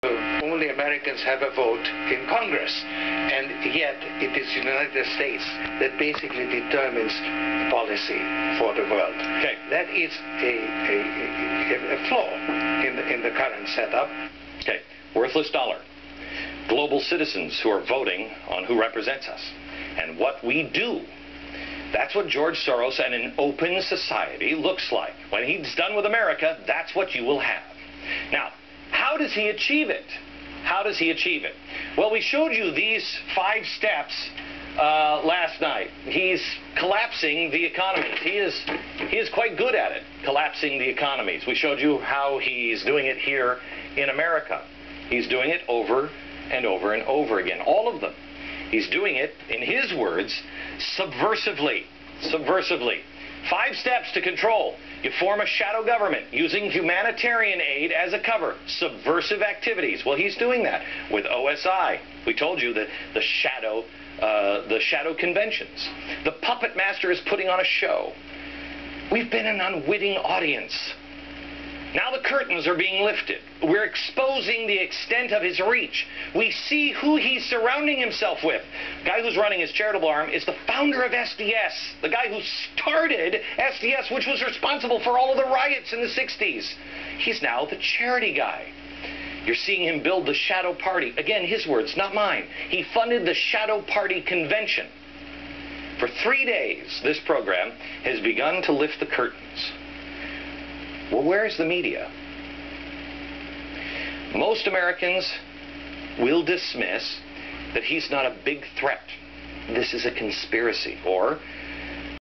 only Americans have a vote in Congress, and yet it is the United States that basically determines policy for the world. Okay. That is a flaw in the current setup. Okay. Worthless dollar. Global citizens who are voting on who represents us and what we do. That's what George Soros and an open society looks like. When he's done with America, that's what you will have. Now, how does he achieve it? How does he achieve it? Well, we showed you these 5 steps last night. He's collapsing the economies. He is quite good at it, collapsing the economies. We showed you how he's doing it here in America. He's doing it over and over and over again, all of them. He's doing it, in his words, subversively. Subversively. 5 steps to control. You form a shadow government using humanitarian aid as a cover. Subversive activities. Well, he's doing that with OSI. We told you that the shadow conventions. The puppet master is putting on a show. We've been an unwitting audience. Now the curtains are being lifted. We're exposing the extent of his reach. We see who he's surrounding himself with. The guy who's running his charitable arm is the founder of SDS, the guy who started SDS, which was responsible for all of the riots in the 60s. He's now the charity guy. You're seeing him build the shadow party. Again, his words, not mine. He funded the shadow party convention. For 3 days, this program has begun to lift the curtains. Well, where's the media? Most Americans will dismiss that he's not a big threat. This is a conspiracy. Or